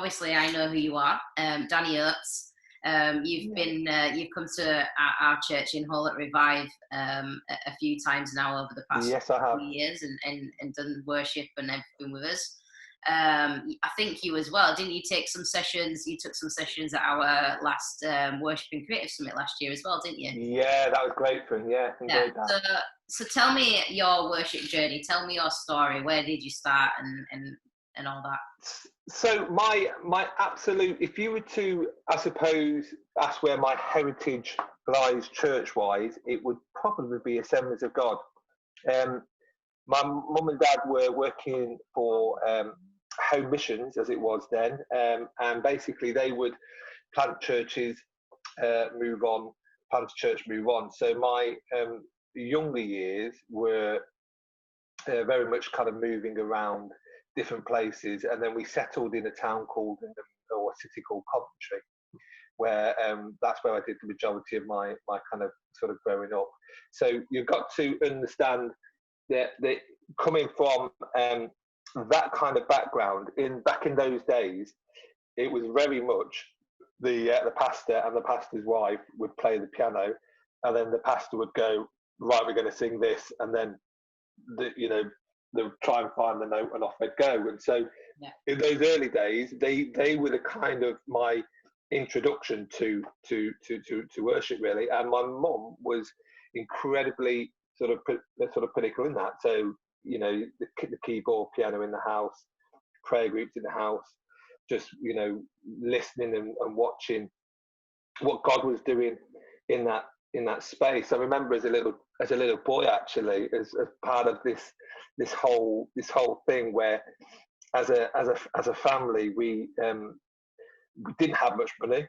obviously I know who you are, Danny Oates. You've come to our church in Hull at Revive a few times now over the past Yes, I have. few years, and done worship and everything with us. I think you as well, didn't you? Take some sessions. You took some sessions at our last Worship and Creative Summit last year as well, didn't you? Yeah, that was great fun. Yeah, enjoyed that. So tell me your worship journey. Tell me your story. Where did you start and all that? So my absolute, if you were to, I suppose, ask where my heritage lies church-wise, it would probably be Assemblies of God. My mum and dad were working for Home Missions, as it was then, and basically they would plant churches, move on, plant a church, move on. So my younger years were very much kind of moving around different places, and then we settled in a town called, or a city called Coventry, where that's where I did the majority of my kind of sort of growing up. So you've got to understand that coming from that kind of background, back in those days, it was very much the pastor and the pastor's wife would play the piano, and then the pastor would go, right, we're going to sing this, and then they would try and find the note, and off they'd go. And so in those early days, they were the kind of my introduction to worship, really. And my mum was incredibly sort of pinnacle in that. So, the keyboard, piano in the house, prayer groups in the house, just, listening and watching what God was doing in that space. I remember as a little boy, actually, as part of this whole thing, where as a family we didn't have much money,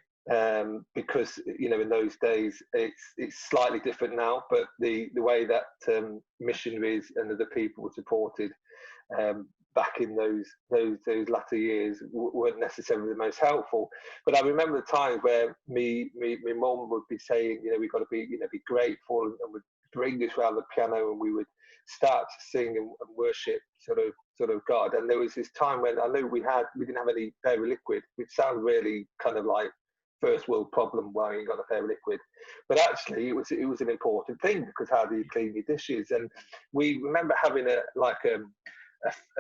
because in those days it's slightly different now, but the way that missionaries and other people were supported back in those latter years weren't necessarily the most helpful. But I remember the times where my mum would be saying, we've got to be grateful, and would bring this around the piano, and we would start to sing and worship sort of God. And there was this time when I knew we didn't have any fairy liquid, which sounds really kind of like first world problem, why you got a fairy liquid, but actually it was an important thing, because how do you clean your dishes? And we remember having a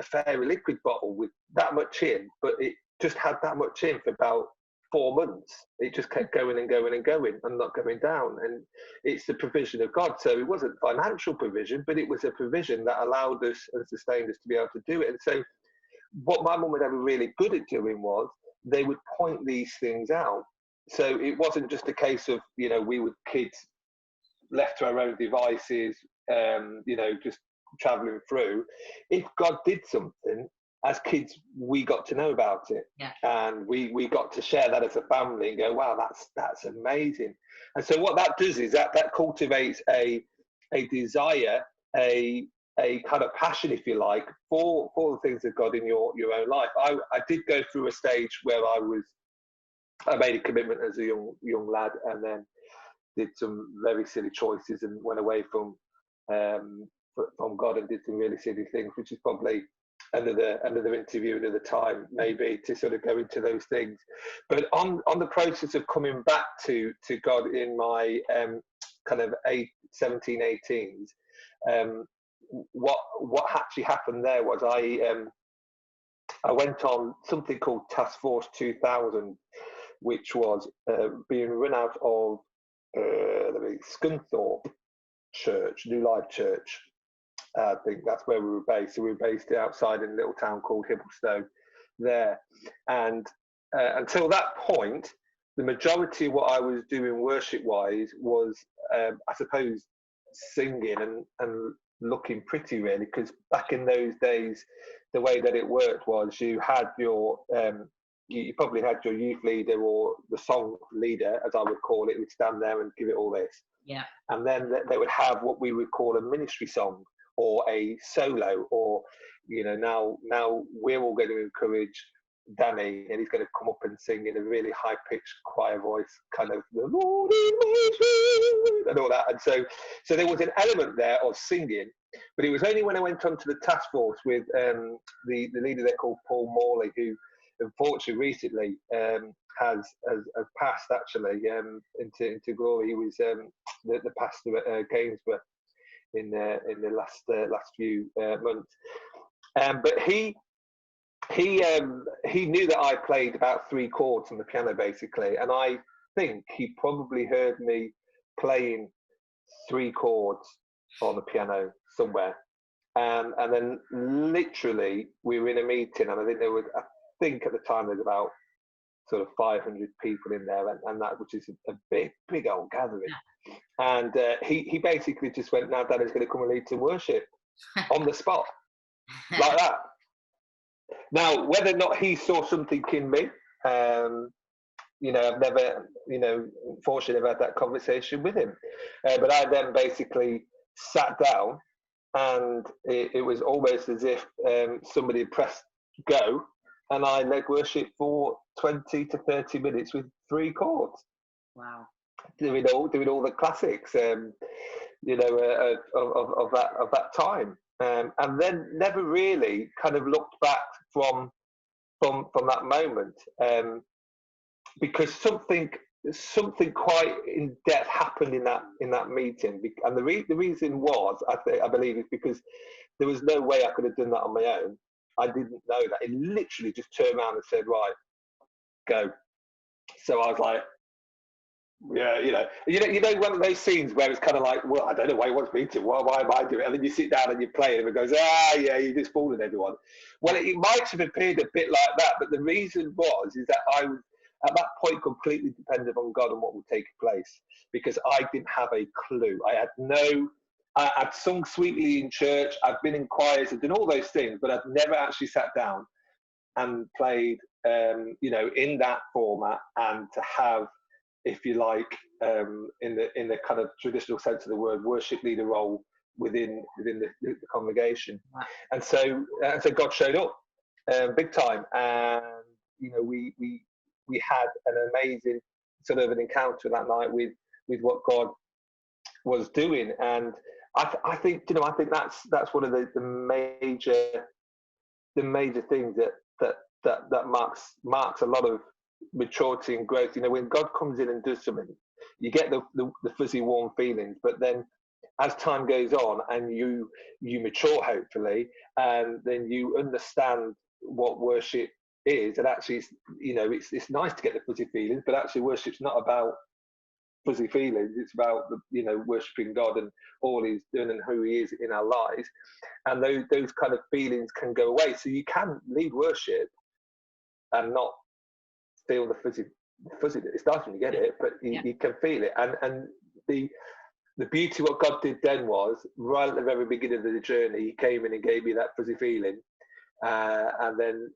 fairy liquid bottle with that much in, but it just had that much in for about 4 months. It just kept going and going and going and not going down. And it's the provision of God. So it wasn't financial provision, but it was a provision that allowed us and sustained us to be able to do it. And so what my mum was ever really good at doing was they would point these things out. So it wasn't just a case of, we were kids left to our own devices, just traveling through. If God did something, as kids, we got to know about it, and we got to share that as a family and go, wow, that's amazing. And so what that does is that cultivates a desire, a kind of passion, if you like, for the things of God in your own life. I did go through a stage where I made a commitment as a young lad, and then did some very silly choices and went away from God and did some really silly things, which is probably another interview, another time, maybe, to sort of go into those things. But on the process of coming back to God in my kind of 17, 18s, what actually happened there was I went on something called Task Force 2000, which was being run out of Scunthorpe Church, New Life Church. I think that's where we were based. So we were based outside in a little town called Hibblestow there. And until that point, the majority of what I was doing worship-wise was, I suppose, singing and looking pretty, really, because back in those days, the way that it worked was you had your, you probably had your youth leader or the song leader, as I would call it, would stand there and give it all this. Yeah. And then they would have what we would call a ministry song, or a solo, or now we're all going to encourage Danny, and he's going to come up and sing in a really high-pitched choir voice, kind of the Lord and all that. And so there was an element there of singing, but it was only when I went on to the task force with the leader there called Paul Morley, who unfortunately recently has passed actually into glory. He was the pastor at Gainsborough in the last few months. But he knew that I played about 3 chords on the piano basically, and I think he probably heard me playing 3 chords on the piano somewhere. And then literally we were in a meeting, and I think at the time there was about sort of 500 people in there, and that, which is a big old gathering. And he basically just went, "Now Danny's going to come and lead some worship," on the spot, like that. Now, whether or not he saw something in me, I've never, unfortunately, I've had that conversation with him. But I then basically sat down, and it was almost as if somebody had pressed go, and I led worship for 20 to 30 minutes with 3 chords. Wow. Doing all the classics, of that time, and then never really kind of looked back from that moment, because something quite in depth happened in that meeting, and the reason was, I believe, is because there was no way I could have done that on my own. I didn't know that. It literally just turned around and said, "Right, go." So I was like, yeah, one of those scenes where it's kind of like, well, I don't know why he wants me to. Why am I doing it? And then you sit down and you play, and it goes, yeah, you're just fooling everyone. Well, it might have appeared a bit like that, but the reason is that I was at that point completely dependent on God and what would take place, because I didn't have a clue. I'd sung sweetly in church, I'd been in choirs, I'd done all those things, but I'd never actually sat down and played, in that format, and to have, if you like, in the kind of traditional sense of the word, worship leader role within the congregation. Wow. And so God showed up big time, and we had an amazing sort of an encounter that night with what God was doing. And I think that's one of the major things that marks a lot of maturity and growth. When God comes in and does something, you get the fuzzy warm feelings, but then as time goes on and you mature, hopefully, and then you understand what worship is, and actually it's nice to get the fuzzy feelings, but actually worship's not about fuzzy feelings. It's about worshiping God and all He's done and who He is in our lives, and those kind of feelings can go away. So you can lead worship and not feel the fuzzy. It's nice when you get it, but you can feel it. And the beauty of what God did then was, right at the very beginning of the journey, He came in and gave me that fuzzy feeling, and then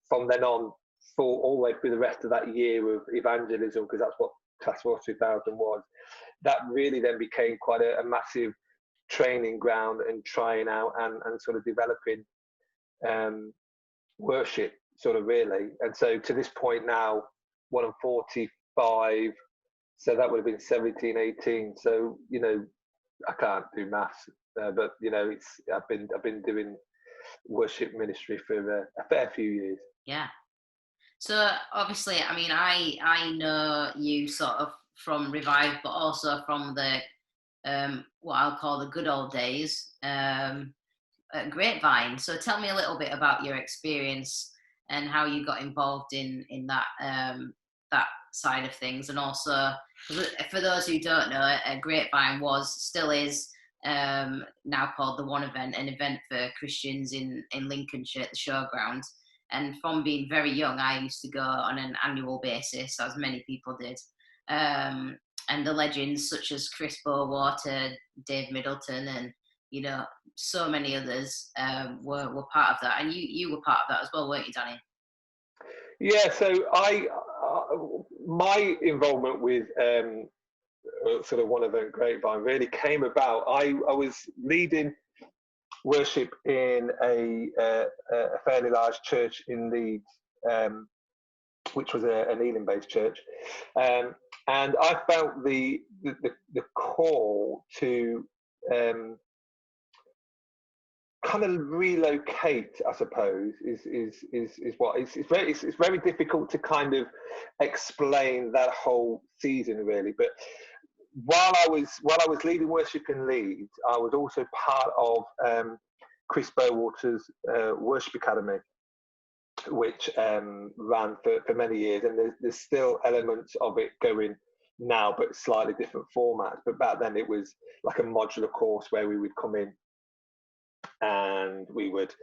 from then on, for all the way through the rest of that year of evangelism, because that's what Task Force 2000 was, that really then became quite a massive training ground and trying out and sort of developing worship, sort of, really. And so to this point now, I'm 45, so that would have been 17, 18. So I can't do maths, but I've been doing worship ministry for a fair few years. Yeah. So obviously, I mean, I know you sort of from Revive, but also from the what I'll call the good old days at Grapevine. So tell me a little bit about your experience and how you got involved in that that side of things, and also for those who don't know, Grapevine still is now called the One Event, an event for Christians in Lincolnshire at the Showground. And from being very young, I used to go on an annual basis, as many people did. And the legends such as Chris Bowater, Dave Middleton, and so many others were part of that. And you were part of that as well, weren't you, Danny? Yeah. So my involvement with sort of One Event Grapevine really came about. I was leading worship in a fairly large church in Leeds, which was an Ealing-based church, and I felt the call to kind of relocate, I suppose, is what it's very difficult to kind of explain that whole season, really. But while I was leading worship in Leeds, I was also part of Chris Bowater's worship academy, which ran for many years, and there's still elements of it going now, but slightly different formats. But back then it was like a modular course where we would come in and we would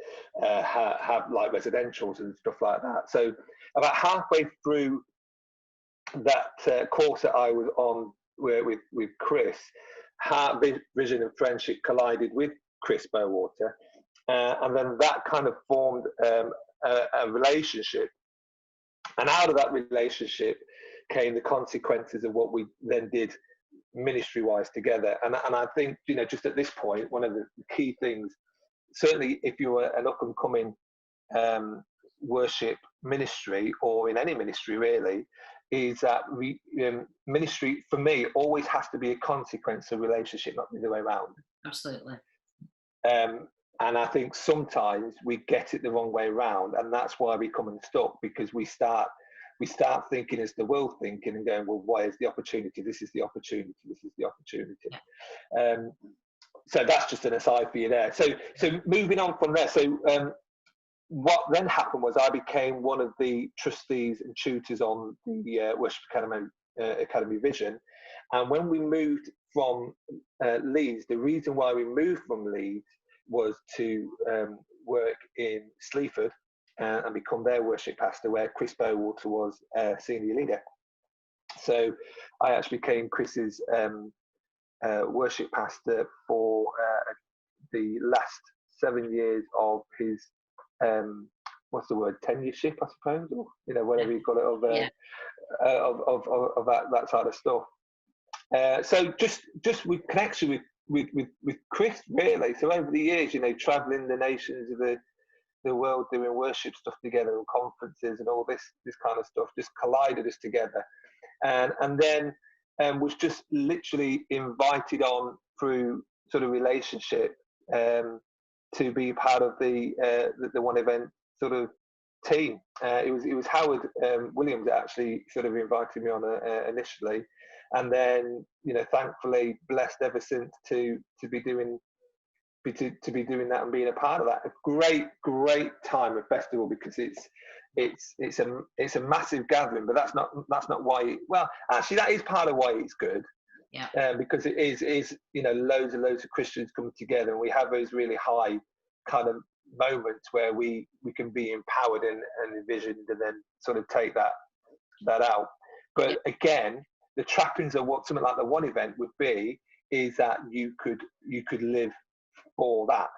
have like residentials and stuff like that. So about halfway through that course that I was on with Chris, Heart, Vision and Friendship collided with Chris Bowater, and then that kind of formed a relationship. And out of that relationship came the consequences of what we then did ministry-wise together. And I think, just at this point, one of the key things, certainly if you were an up-and-coming worship ministry, or in any ministry really, is that ministry, for me, always has to be a consequence of relationship, not the other way around. Absolutely. And I think sometimes we get it the wrong way around, and that's why we come unstuck, because we start thinking as the world thinking and going, well, why is the opportunity? This is the opportunity. This is the opportunity. Yeah. So that's just an aside for you there. So moving on from there. So what then happened was I became one of the trustees and tutors on the Worship Academy Vision. And when we moved from Leeds, the reason why we moved from Leeds was to work in Sleaford and become their worship pastor, where Chris Bowater was senior leader. So I actually became Chris's worship pastor for the last 7 years of his what's the word, tenureship, I suppose, or whatever you call it, of that side of stuff. So just with connection with Chris, really. So over the years, traveling the nations of the world, doing worship stuff together and conferences and all this kind of stuff just collided us together, and then was just literally invited on through sort of relationship to be part of the One Event sort of team. It was Howard Williams that actually sort of invited me on initially, and then thankfully blessed ever since to be doing that and being a part of that. A great time of festival, because it's a massive gathering, but that's not why. Well, actually, that is part of why it's good. Yeah. Because it is loads and loads of Christians coming together, and we have those really high kind of moments where we can be empowered and envisioned, and then sort of take that out. But again, the trappings of what something like the One Event would be is that you could live for that.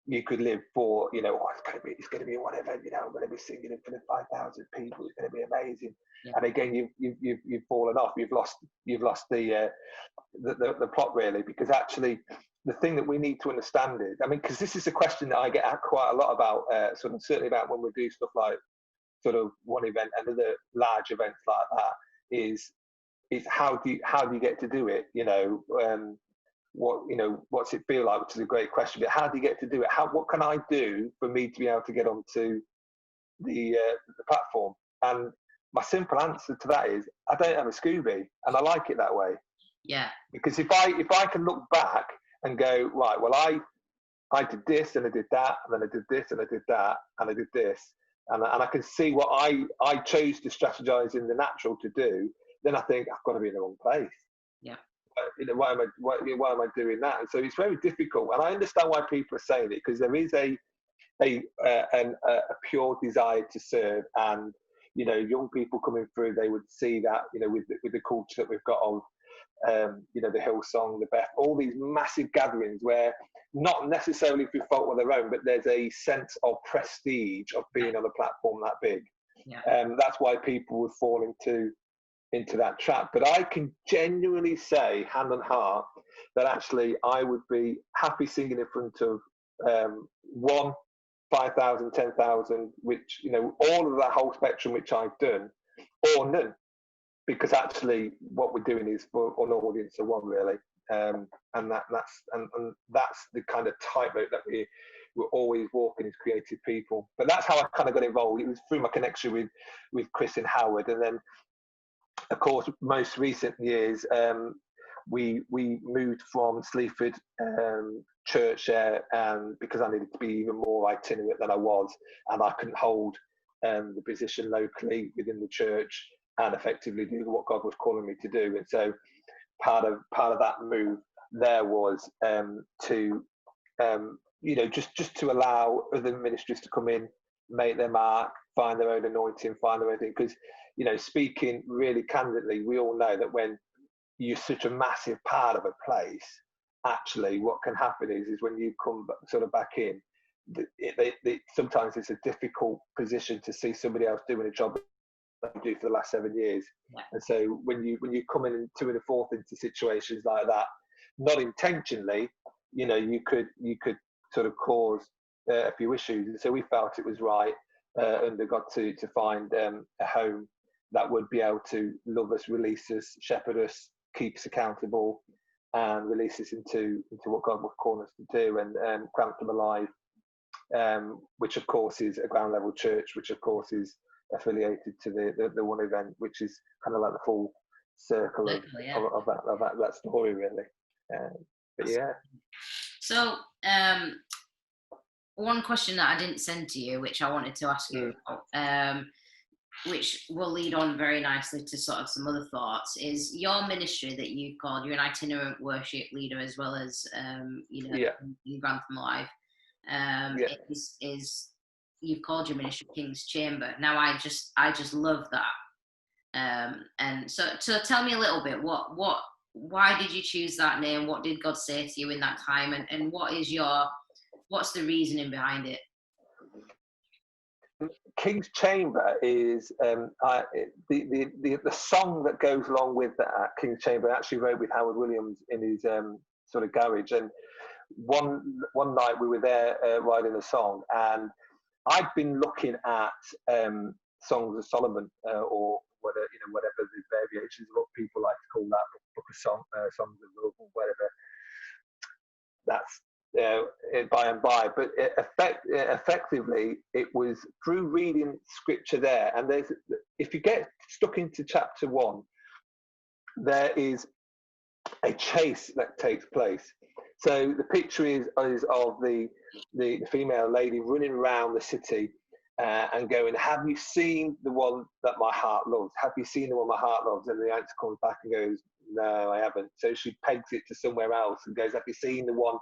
You could live for, it's going to be One Event, I'm going to be singing in front of 5,000 people. It's going to be amazing. Yeah. And again, you've fallen off. You've lost the plot, really, because actually the thing that we need to understand is, because this is a question that I get asked quite a lot about, certainly about when we do stuff like sort of One Event and other large events like that, is how do you get to do it? What's it feel like, which is a great question, but how do you get to do it? What can I do for me to be able to get onto the platform? And my simple answer to that is I don't have a Scooby, and I like it that way. Yeah. Because if I can look back and go, right, well, I did this and I did that, and then I did this and I did that, and I did this, and I can see what I chose to strategize in the natural to do, then I think I've got to be in the wrong place. Yeah. Why am I doing that? And so it's very difficult, and I understand why people are saying it, because there is a pure desire to serve, and young people coming through, they would see that with the culture that we've got of the Hillsong, the Beth, all these massive gatherings where not necessarily through fault of their own, but there's a sense of prestige of being on a platform that big. Yeah. That's why people would fall into that trap. But I can genuinely say, hand on heart, that actually I would be happy singing in front of 5,000, 10,000, which all of that whole spectrum which I've done, or none, because actually what we're doing is for an audience of one, really, and that's the kind of tightrope that we're always walking as creative people. But that's how I kind of got involved. It was through my connection with Chris and Howard, and then of course most recent years we moved from Sleaford church there, because I needed to be even more itinerant than I was, and I couldn't hold the position locally within the church and effectively do what God was calling me to do. And so part of that move there was to just to allow other ministries to come in, make their mark, find their own anointing, find their own thing. Because speaking really candidly, we all know that when you're such a massive part of a place, actually what can happen is when you come sort of back in, sometimes it's a difficult position to see somebody else doing a job that you do for the last 7 years. Yeah. And so when you come in 2 and 4 into situations like that, not intentionally, you could sort of cause a few issues. And so we felt it was right under God to find a home that would be able to love us, release us, shepherd us, keep us accountable, and release us into what God was calling us to do. And Crampton Alive, which of course is a ground level church, which of course is affiliated to the one event, which is kind of like the full circle of that story, really. But yeah. So one question that I didn't send to you, which I wanted to ask you about, which will lead on very nicely to sort of some other thoughts, is your ministry that you've called, you're an itinerant worship leader as well as in Grantham Alive, is you've called your ministry King's Chamber. Now I just love that, and so tell me a little bit, why did you choose that name? What did God say to you in that time, and what's the reasoning behind it? King's Chamber is the song that goes along with that. King's Chamber, I actually wrote with Howard Williams in his sort of garage, and one night we were there writing a song, and I'd been looking at Songs of Solomon, or whatever the variations of what people like to call that, book of songs of love, or whatever. That's by and by, but effectively it was through reading scripture there. And if you get stuck into chapter 1, there is a chase that takes place. So the picture is of the female lady running around the city and going, "Have you seen the one that my heart loves? Have you seen the one my heart loves?" And the answer comes back and goes, "No, I haven't." So she pegs it to somewhere else and goes, "Have you seen the one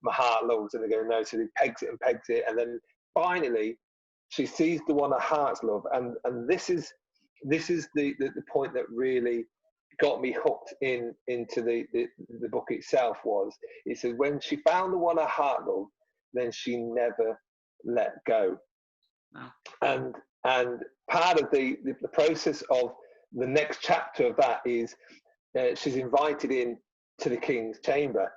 my heart loves?" And they go, "No." So he pegs it, and then finally she sees the one her heart's love. And this is the point that really got me hooked into the book itself. It says when she found the one her heart loved, then she never let go. Wow. And part of the process of the next chapter of that is she's invited in to the King's Chamber.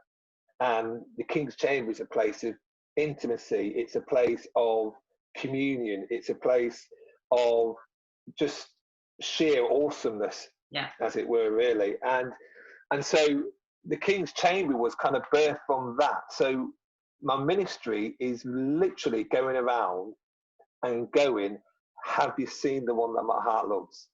And the King's Chamber is a place of intimacy. It's a place of communion. It's a place of just sheer awesomeness, as it were, really. And so the King's Chamber was kind of birthed from that. So my ministry is literally going around and going, "Have you seen the one that my heart loves?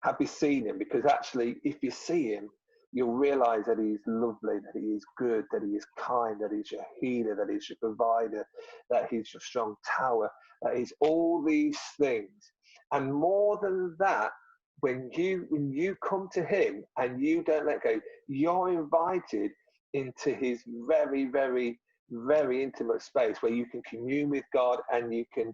Have you seen him?" Because actually, if you see him, you'll realize that he's lovely, that he is good, that he is kind, that he's your healer, that he's your provider, that he's your strong tower, that he's all these things. And more than that, when you come to him and you don't let go, you're invited into his very, very, very intimate space where you can commune with God, and you can,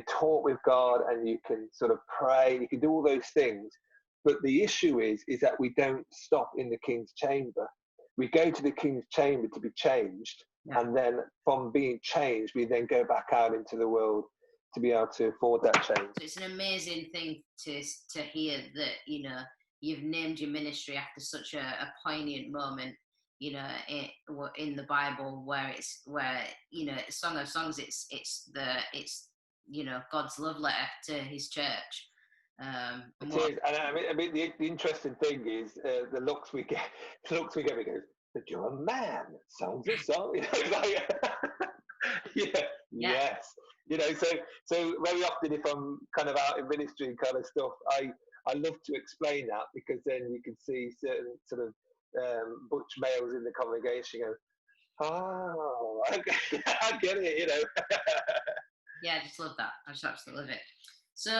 talk with God, and you can sort of pray, you can do all those things. But the issue is that we don't stop in the King's Chamber. We go to the King's Chamber to be changed. Yeah. And then from being changed, we then go back out into the world to be able to afford that change. It's an amazing thing to hear that, you've named your ministry after such a poignant moment, in the Bible, where Song of Songs, it's God's love letter to his church. It is, and I mean the interesting thing is the looks we get. We go, "But you're a man, Songs of Songs." Yeah, Yeah. yes. So very often if I'm kind of out in ministry and kind of stuff, I love to explain that, because then you can see certain sort of butch males in the congregation go, oh, okay, I get it. Yeah, I just love that. I just absolutely love it. So,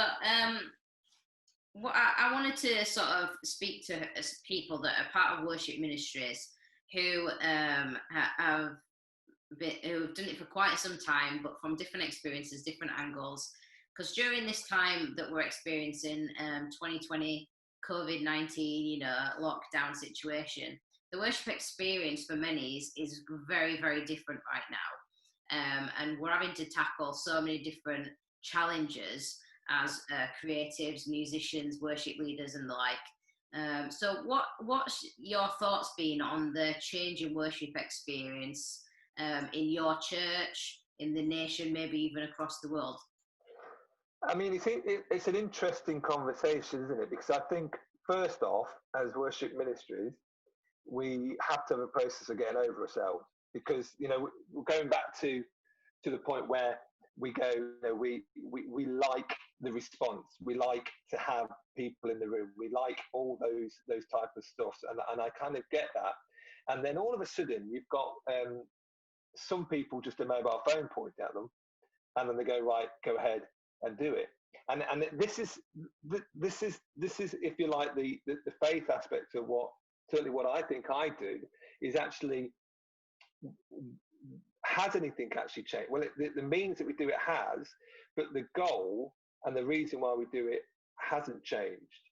what I wanted to sort of speak to people that are part of worship ministries who who've done it for quite some time, but from different experiences, different angles. Because during this time that we're experiencing, 2020, COVID-19, lockdown situation, the worship experience for many is very, very different right now. And we're having to tackle so many different challenges as creatives, musicians, worship leaders, and the like. So, what's your thoughts been on the change in worship experience in your church, in the nation, maybe even across the world? I mean, it's an interesting conversation, isn't it? Because I think, first off, as worship ministries, we have to have a process of getting over ourselves, because we're going back to the point where we go, we like the response, we like to have people in the room, we like all those type of stuff, and I kind of get that. And then all of a sudden you've got some people just a mobile phone pointed at them, and then they go, right, go ahead and do it. And this is if you like the faith aspect of what, certainly what I think I do is actually, has anything actually changed? Well, the means that we do it has, but the goal and the reason why we do it hasn't changed.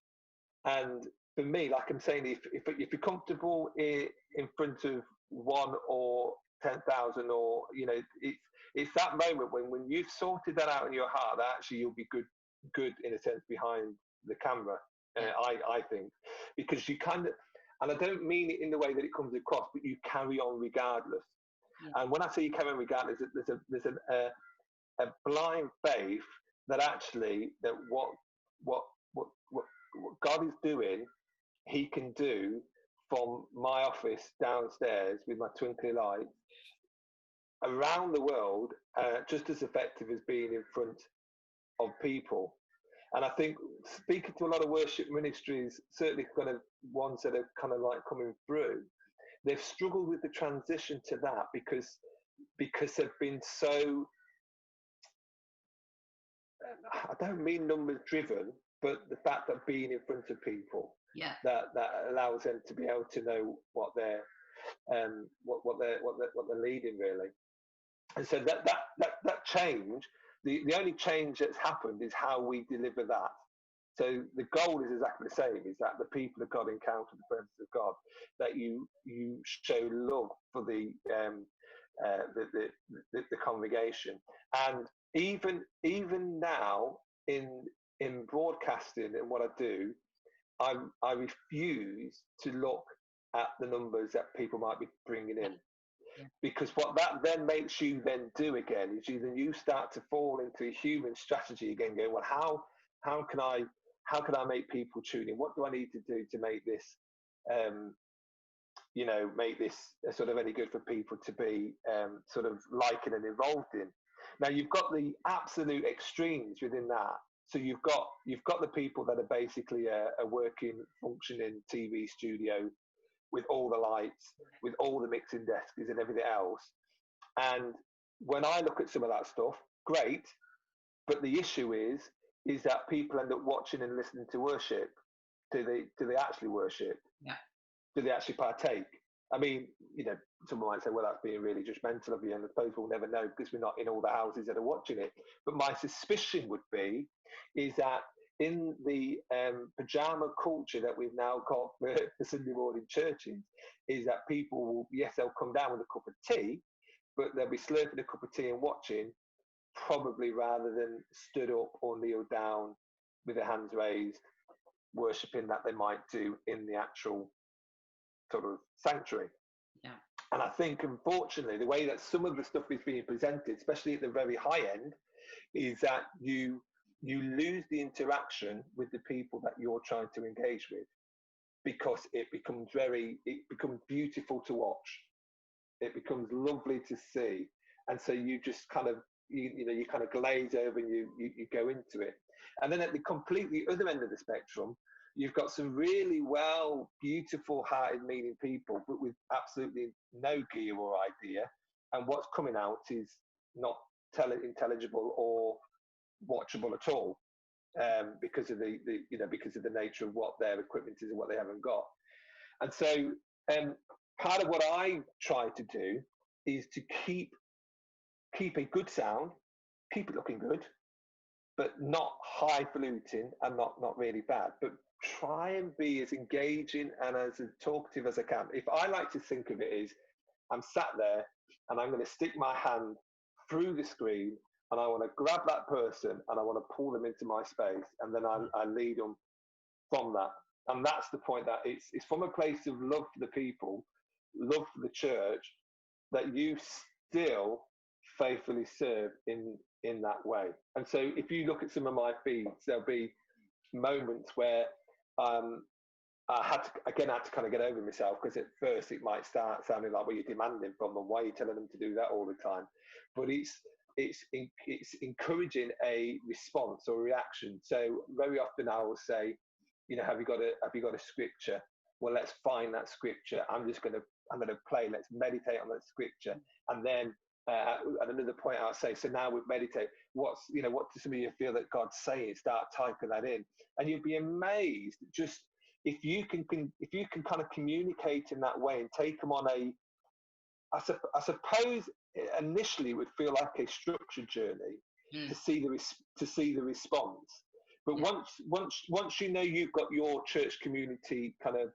And for me, like I'm saying, if you're comfortable in front of 1 or 10,000, or it's that moment when you've sorted that out in your heart, that actually you'll be good in a sense behind the camera. I think, because you kind of, and I don't mean it in the way that it comes across, but you carry on regardless. Yeah. And when I say you carry on regardless, there's a blind faith that actually that what God is doing, He can do from my office downstairs with my twinkling lights around the world, just as effective as being in front of people. And I think, speaking to a lot of worship ministries, certainly kind of ones that are kind of like coming through, they've struggled with the transition to that because they've been so, I don't mean numbers driven, but the fact that being in front of people, yeah, that allows them to be able to know what they're leading, really. And so that change, the only change that's happened is how we deliver that. So the goal is exactly the same: is that the people of God encounter the presence of God, that you show love for the congregation. And even now in broadcasting and what I do, I refuse to look at the numbers that people might be bringing in. Yeah. Because what that then makes you then do again is you start to fall into a human strategy again, going, well, how can I make people tune in? What do I need to do to make this make this sort of any good for people to be sort of liking and involved in? Now you've got the absolute extremes within that. So you've got the people that are basically a working, functioning TV studio with all the lights, with all the mixing desks and everything else. And when I look at some of that stuff, great. But the issue is that people end up watching and listening to worship. Do they actually worship? Yeah. Do they actually partake? I mean, someone might say, well, that's being really judgmental of you, and I suppose we'll never know because we're not in all the houses that are watching it. But my suspicion would be is that in the pajama culture that we've now got for Sunday morning churches, is that people will, yes, they'll come down with a cup of tea, but they'll be slurping a cup of tea and watching, probably rather than stood up or kneel down with their hands raised, worshipping that they might do in the actual sort of sanctuary. Yeah. And I think, unfortunately, the way that some of the stuff is being presented, especially at the very high end, is that you lose the interaction with the people that you're trying to engage with, because it becomes beautiful to watch. It becomes lovely to see. and so you just kind of you kind of glaze over and you go into it. And then at the completely other end of the spectrum, you've got some really beautiful hearted, meaning people, but with absolutely no gear or idea, and what's coming out is not intelligible or watchable at all, because of because of the nature of what their equipment is and what they haven't got. And so part of what I try to do is to keep a good sound, keep it looking good, but not highfalutin and not really bad, but try and be as engaging and as talkative as I can. If I like to think of it as I'm sat there and I'm going to stick my hand through the screen and I want to grab that person and I want to pull them into my space, and then I lead them from that. And that's the point, that it's from a place of love for the people, love for the church, that you still faithfully serve in that way. And so if you look at some of my feeds, there'll be moments where I had to kind of get over myself, because at first it might start sounding like, well, you're demanding from them, why are you telling them to do that all the time? But it's encouraging a response or reaction. So very often I will say, have you got a scripture? Well, let's find that scripture. I'm going to play. Let's meditate on that scripture, and then at another point I'll say, so now we've meditated. What do some of you feel that God's saying? Start typing that in, and you'll be amazed. Just if you can kind of communicate in that way and take them on I suppose initially it would feel like a structured journey to see the response. But once you've got your church community kind of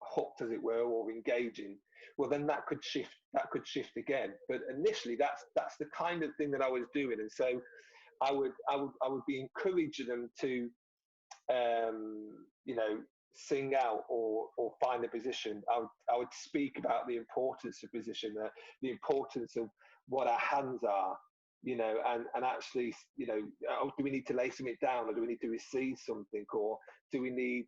hooked, as it were, or engaging, well, then that could shift again. But initially, that's the kind of thing that I was doing, and so I would be encouraging them to, sing out or find a position. I would speak about the importance of position, the importance of what our hands are, and actually, do we need to lay something down, or do we need to receive something, or do we need,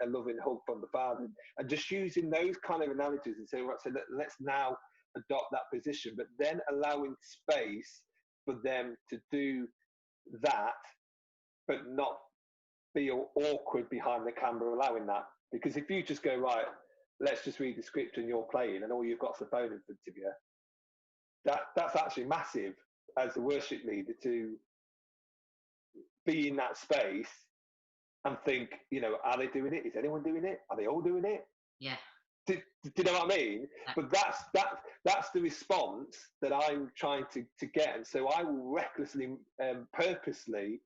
a loving hug from the Father? And just using those kind of analogies and saying, right, so let's now adopt that position, but then allowing space for them to do that, but not be awkward behind the camera allowing that. Because if you just go, right, let's just read the script and you're playing and all you've got is the phone in front of you, that's actually massive as a worship leader, to be in that space and think, are they doing it? Is anyone doing it? Are they all doing it? Yeah. Do you know what I mean? But that's the response that I'm trying to get. And so I will recklessly, purposely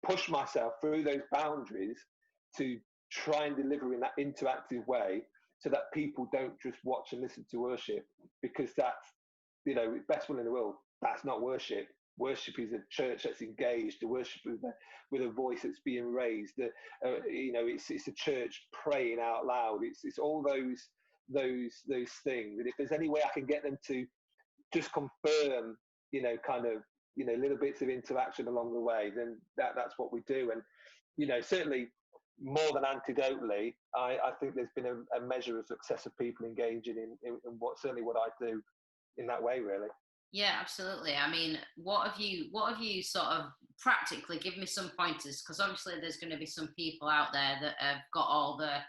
push myself through those boundaries to try and deliver in that interactive way, so that people don't just watch and listen to worship, because that's, best will in the world, that's not worship. Worship is a church that's engaged. The worship with a voice that's being raised. It's a church praying out loud. It's all those things. And if there's any way I can get them to just confirm, little bits of interaction along the way, then that's what we do. And certainly more than anecdotally, I think there's been a measure of success of people engaging in what I do in that way, really. Yeah, absolutely. I mean, what have you sort of practically, give me some pointers, because obviously there's going to be some people out there that have got all the,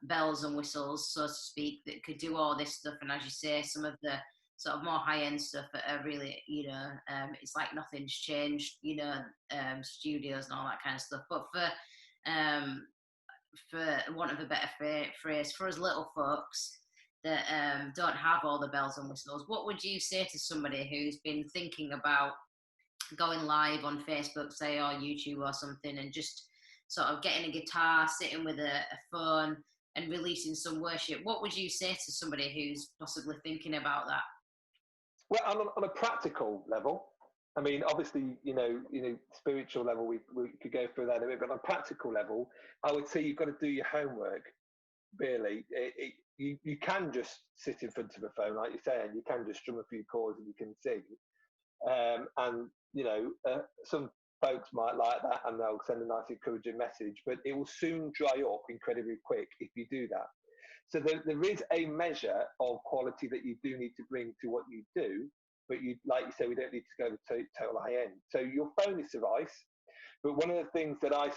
bells and whistles, so to speak, that could do all this stuff. And as you say, some of the sort of more high-end stuff are really, it's like nothing's changed, studios and all that kind of stuff. But for want of a better phrase, for us little folks that don't have all the bells and whistles, what would you say to somebody who's been thinking about going live on Facebook, say, or YouTube or something, and just sort of getting a guitar, sitting with a phone and releasing some worship? What would you say to somebody who's possibly thinking about that? Well, on a practical level, I mean, obviously, spiritual level, we could go through that a bit, but on a practical level, I would say you've got to do your homework, really. You can just sit in front of a phone, like you're saying. You can just strum a few chords and you can sing. Some folks might like that and they'll send a nice encouraging message, but it will soon dry up incredibly quick if you do that. So there is a measure of quality that you do need to bring to what you do, but you, like you say, we don't need to go to total high end. So your phone is suffice. But one of the things that I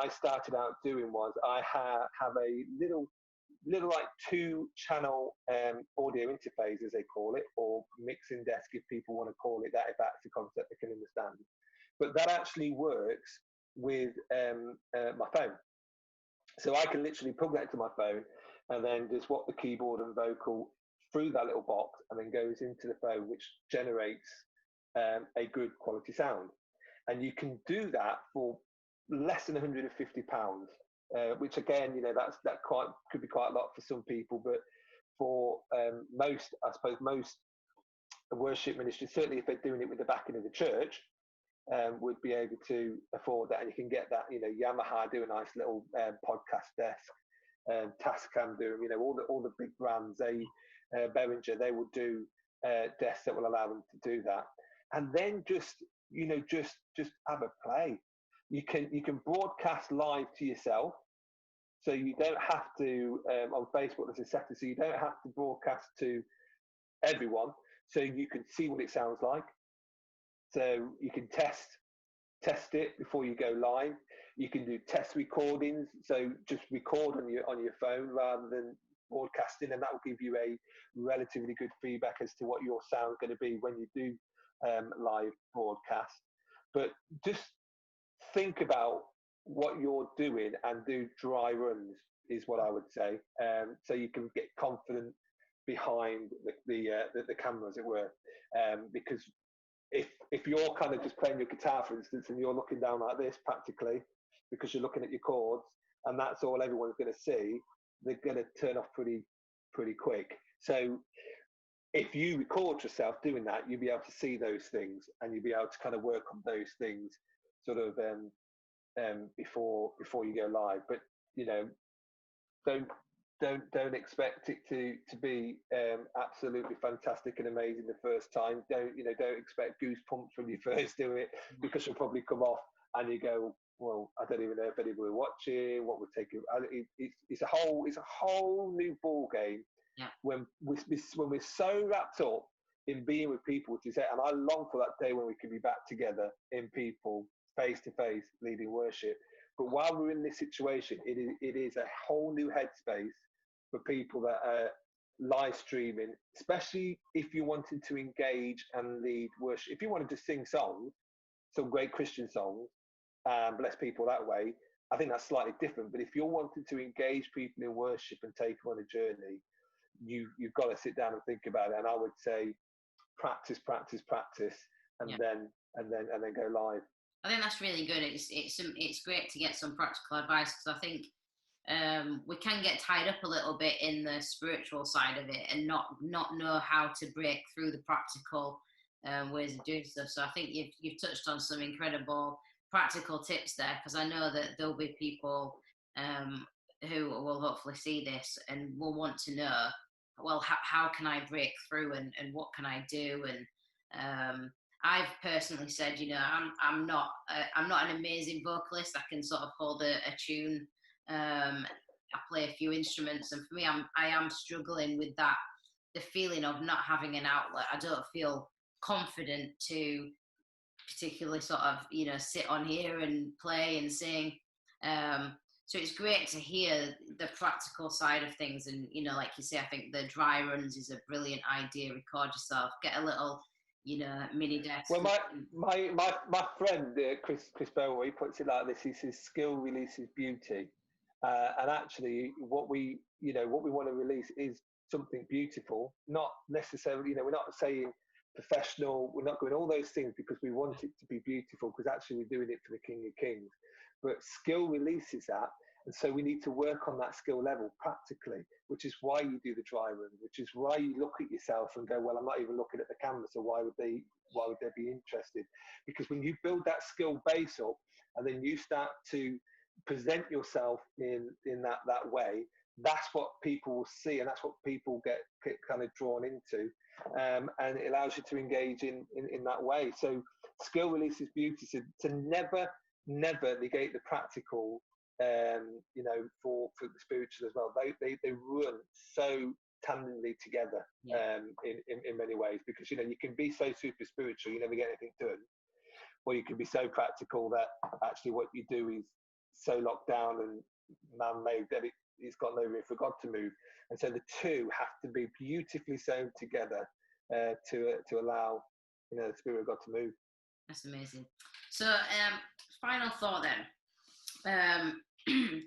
started out doing was I have a little like 2-channel audio interface, as they call it, or mixing desk, if people want to call it that, if that's a concept they can understand. But that actually works with my phone. So I can literally plug that into my phone and then just swap the keyboard and vocal through that little box and then goes into the phone, which generates a good quality sound. And you can do that for less than £150, which again, that could be quite a lot for some people, but for most worship ministries, certainly if they're doing it with the backing of the church, would be able to afford that. And you can get that, Yamaha do a nice little podcast desk, Tascam do, all the big brands, Behringer, they will do desks that will allow them to do that. And then just have a play. You can broadcast live to yourself, so you don't have to on Facebook. There's a setting, so you don't have to broadcast to everyone. So you can see what it sounds like. So you can test it before you go live. You can do test recordings. So just record on your phone rather than broadcasting, and that will give you a relatively good feedback as to what your sound's going to be when you do live broadcast. But just think about what you're doing and do dry runs is what I would say, so you can get confident behind the camera, as it were, because if you're kind of just playing your guitar, for instance, and you're looking down like this practically because you're looking at your chords, and that's all everyone's going to see, they're going to turn off pretty quick. So if you record yourself doing that, you'll be able to see those things, and you'll be able to kind of work on those things sort of before you go live. But don't expect it to be absolutely fantastic and amazing the first time. Don't expect goosebumps when you first do it, because you'll probably come off and you go, well, I don't even know if anybody will watch it. What would take it? It's a whole new ball game. Yeah. When we're so wrapped up in being with people, which is it, and I long for that day when we can be back together in people, face to face, leading worship. But while we're in this situation, it is a whole new headspace for people that are live streaming, especially if you wanted to engage and lead worship. If you wanted to sing songs, some great Christian songs, bless people that way, I think that's slightly different. But if you're wanting to engage people in worship and take them on a journey, you've got to sit down and think about it. And I would say practice, and Yeah. then go live. I think that's really good. It's great to get some practical advice, because I think we can get tied up a little bit in the spiritual side of it and not know how to break through the practical ways of doing stuff. So I think you've touched on some incredible practical tips there, because I know that there'll be people who will hopefully see this and will want to know, well, how can I break through, and what can I do? And I've personally said, I'm not an amazing vocalist. I can sort of hold a tune. I play a few instruments, and for me, I am struggling with that, the feeling of not having an outlet. I don't feel confident to particularly sort of sit on here and play and sing. So it's great to hear the practical side of things, and like you say, I think the dry runs is a brilliant idea. Record yourself, get a little mini desk. Well, my friend Chris Bowell, he puts it like this: he says, "Skill releases beauty," and actually, what we want to release is something beautiful. Not necessarily, we're not saying professional. We're not doing all those things because we want it to be beautiful. Because actually, we're doing it for the King of Kings. But skill releases that. And so we need to work on that skill level practically, which is why you do the dry run, which is why you look at yourself and go, well, I'm not even looking at the camera, so why would they be interested? Because when you build that skill base up and then you start to present yourself in that way, that's what people will see, and that's what people get kind of drawn into, and it allows you to engage in that way. So skill releases beauty. So to never negate the practical you know, for the spiritual as well. They run so tandemly together, in many ways, because, you know, you can be so super spiritual, you never get anything done, or you can be so practical that actually what you do is so locked down and man-made that it's got no room for God to move. And so the two have to be beautifully sewn together to allow, you know, the Spirit of God to move. That's amazing. So, final thought then.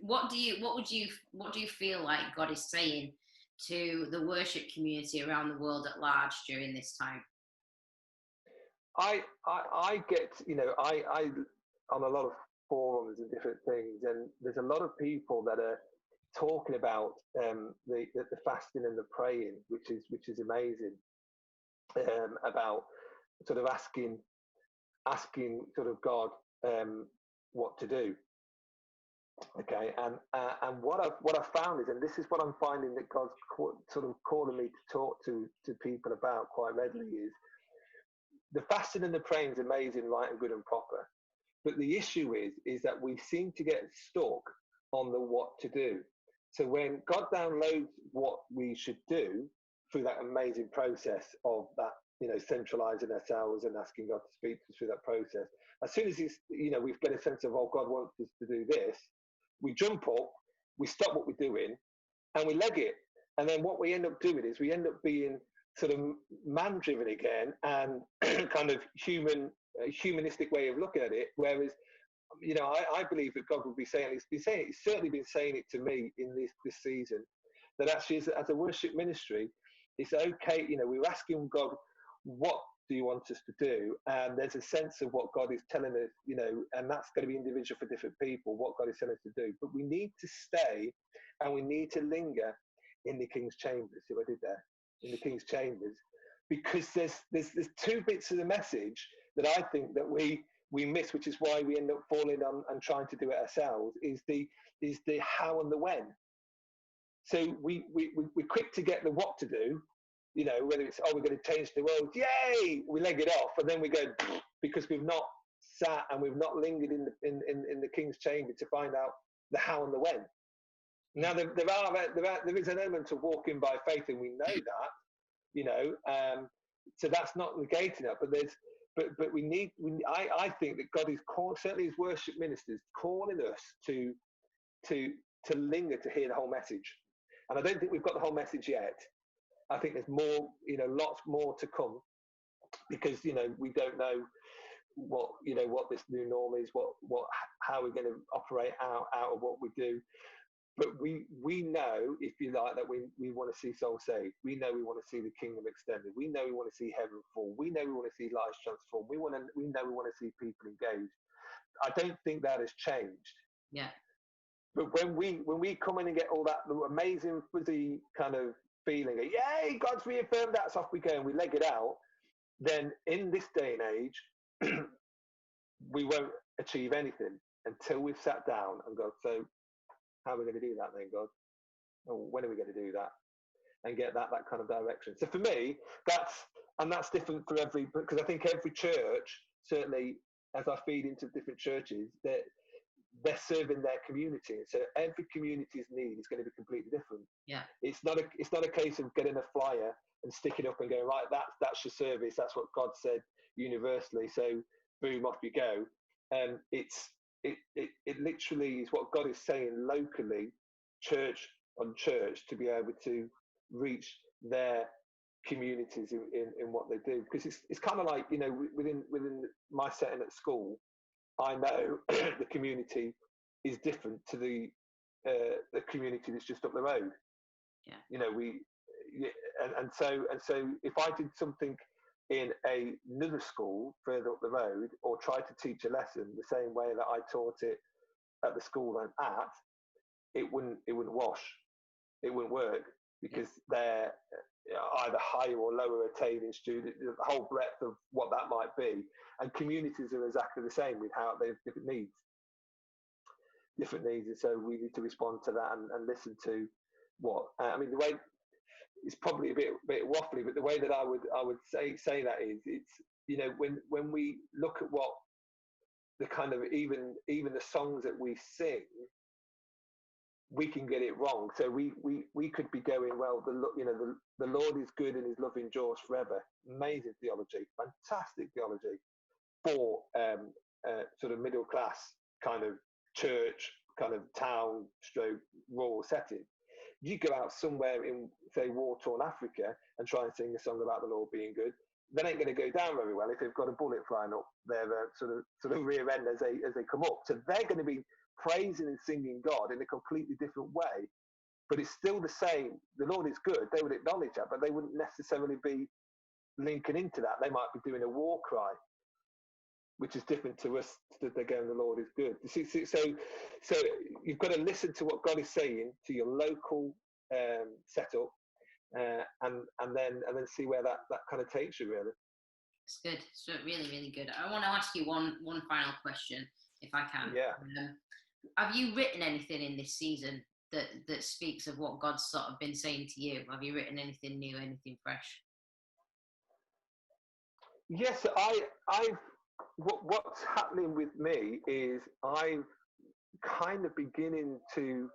What do you feel like God is saying to the worship community around the world at large during this time? I get, you know, I on a lot of forums and different things, and there's a lot of people that are talking about the fasting and the praying, which is amazing, about sort of asking sort of God what to do. Okay, and what I've found is, and this is what I'm finding that God's sort of calling me to talk to people about quite readily, is the fasting and the praying is amazing, right, and good and proper. But the issue is that we seem to get stuck on the what to do. So when God downloads what we should do through that amazing process of that, you know, centralizing ourselves and asking God to speak to us through that process, as soon as you know, we've got a sense of, oh, God wants us to do this, we jump up, we stop what we're doing, and we leg it. And then what we end up doing is we end up being sort of man-driven again, and kind of humanistic way of looking at it. Whereas, you know, I believe that God will be saying, he's certainly been saying it to me in this season, that actually as a worship ministry, it's okay, you know, we're asking God, what do you want us to do? And there's a sense of what God is telling us, you know, and that's going to be individual for different people, what God is telling us to do. But we need to stay and we need to linger in the King's chambers. See what I did there? In the King's chambers, because there's two bits of the message that I think that we miss, which is why we end up falling on and trying to do it ourselves, is the how and the when. So we're quick to get the what to do, you know, whether it's, oh, we're going to change the world, yay, we leg it off, and then we go, because we've not sat and we've not lingered in the King's chamber to find out the how and the when. Now there is an element of walking by faith, and we know that, you know, so that's not negating it, but we need, I think that God is certainly as worship ministers, calling us to linger to hear the whole message. And I don't think we've got the whole message yet. I think there's more, you know, lots more to come, because, you know, we don't know what this new norm is, how we're going to operate out of what we do. But we know, if you like, that we want to see souls saved. We know we want to see the kingdom extended. We know we want to see heaven fall. We know we want to see lives transformed. We know we want to see people engaged. I don't think that has changed. Yeah. But when we come in and get all that amazing fuzzy kind of feeling, yay, God's reaffirmed that, so off we go and we leg it out, then in this day and age, we won't achieve anything until we've sat down and gone, so how are we going to do that then, God? Or when are we going to do that? And get that kind of direction. So for me, that's different for because I think every church, certainly as I feed into different churches, they're serving their community. So every community's need is going to be completely different. Yeah. It's not a case of getting a flyer and sticking up and going, right, that's your service. That's what God said universally. So boom, off you go. And it literally is what God is saying locally, church on church, to be able to reach their communities in what they do. Because it's kind of like, you know, within my setting at school, I know the community is different to the community that's just up the road. Yeah. You know, and so if I did something in another school further up the road, or tried to teach a lesson the same way that I taught it at the school I'm at, it wouldn't wash. It wouldn't work, because they're either higher or lower attaining students, the whole breadth of what that might be. And communities are exactly the same, with how they have different needs. And so we need to respond to that and listen to what, I mean, the way, it's probably a bit waffly, but the way that I would say that is, it's, you know, when we look at what the kind of even the songs that we sing, we can get it wrong. So we could be going, well, the Lord is good and his love endures forever. Amazing theology, fantastic theology for sort of middle class kind of church, kind of town stroke rural setting. You go out somewhere in, say, war-torn Africa and try and sing a song about the Lord being good, they ain't going to go down very well if they've got a bullet flying up their sort of rear end as they come up. So they're going to be praising and singing God in a completely different way, but it's still the same. The Lord is good. They would acknowledge that, but they wouldn't necessarily be linking into that. They might be doing a war cry, which is different to us, that they're going, the Lord is good. So you've got to listen to what God is saying to your local setup, and then see where that kind of takes you, really. It's good. So really, really good. I want to ask you one final question, if I can. Yeah. Have you written anything in this season that speaks of what God's sort of been saying to you? Have you written anything new, anything fresh? Yes, what's happening with me is I'm kind of beginning to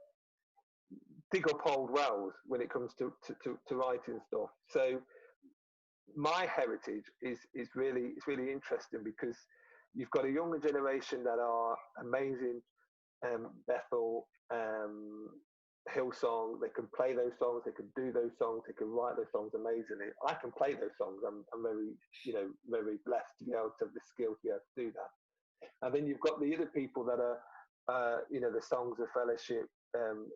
dig up old wells when it comes to writing stuff. So my heritage is really interesting, because you've got a younger generation that are amazing. Bethel, Hillsong, they can play those songs, they can do those songs, they can write those songs amazingly. I can play those songs. I'm very, very blessed to be able to have the skill to be able to do that. And then you've got the other people that are, the songs of fellowship,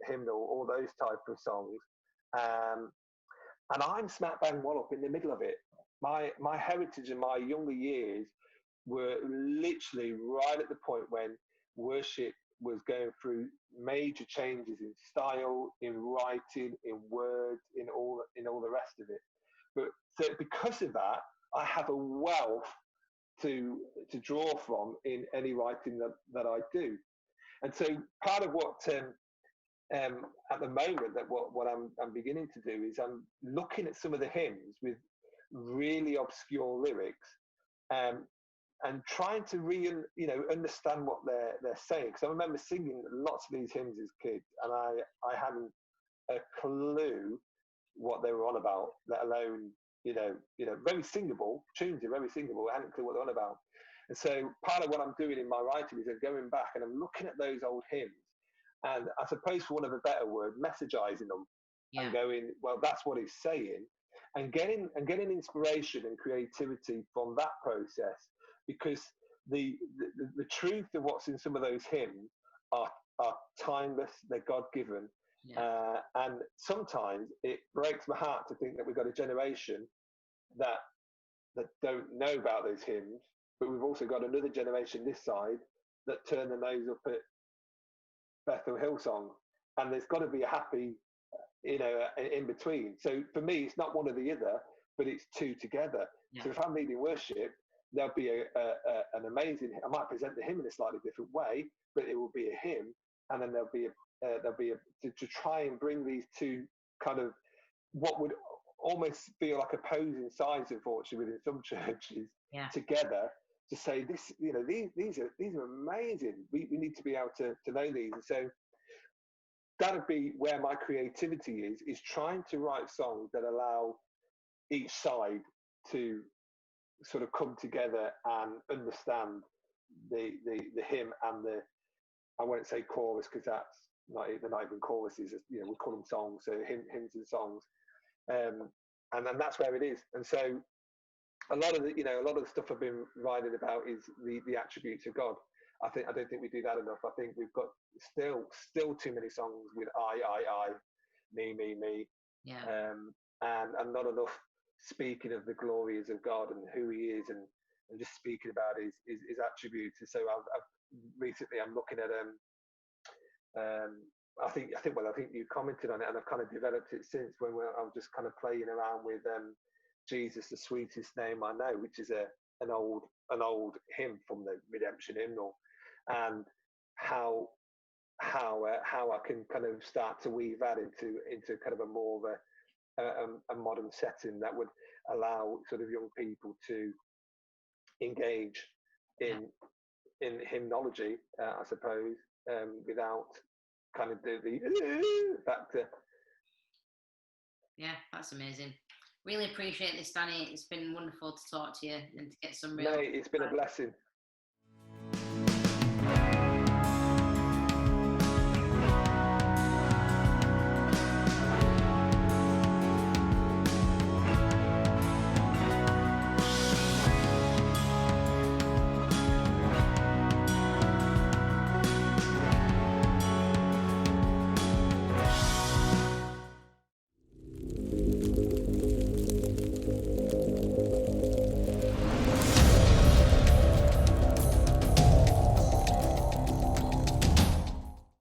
hymnal, all those type of songs. And I'm smack bang well up in the middle of it. My heritage in my younger years were literally right at the point when worship was going through major changes in style, in writing, in words, in all the rest of it. But so because of that, I have a wealth to draw from in any writing that I do. And so part of what at the moment that what I'm beginning to do is I'm looking at some of the hymns with really obscure lyrics, and trying to understand what they're saying. Because I remember singing lots of these hymns as kids, and I hadn't a clue what they were on about, let alone very singable tunes are very singable. I hadn't a clue what they're on about. And so part of what I'm doing in my writing is I'm going back and I'm looking at those old hymns, and I suppose, for want of a better word, messagizing them, and going, well, that's what it's saying, and getting inspiration and creativity from that process. Because the truth of what's in some of those hymns are timeless, they're God-given. And sometimes it breaks my heart to think that we've got a generation that don't know about those hymns, but we've also got another generation this side that turn their nose up at Bethel Hillsong, and there's got to be a happy, in between. So for me, it's not one or the other, but it's two together. So if I'm leading worship, there'll be an amazing. I might present the hymn in a slightly different way, but it will be a hymn, and then there'll be to try and bring these two kind of what would almost feel like opposing sides, unfortunately, within some churches together, to say this. These are amazing. We need to be able to know these, and so that'd be where my creativity is trying to write songs that allow each side to sort of come together and understand the hymn and the, I won't say chorus, because that's they're not even choruses, we call them songs, so hymns and songs, and then that's where it is. And so a lot of the stuff I've been writing about is the attributes of God. I don't think we do that enough. I think we've got still too many songs with I, me, and not enough speaking of the glories of God and who He is, and just speaking about his attributes. And so I've recently I'm looking at I think you commented on it, and I've kind of developed it since, when I'm just kind of playing around with Jesus, the sweetest name I know, which is an old hymn from the Redemption hymnal, and how I can kind of start to weave that into kind of a more of a modern setting that would allow sort of young people to engage in hymnology, I suppose, without kind of do the factor. Yeah, that's amazing. Really appreciate this, Danny. It's been wonderful to talk to you and to get some real. Mate, it's been a blessing.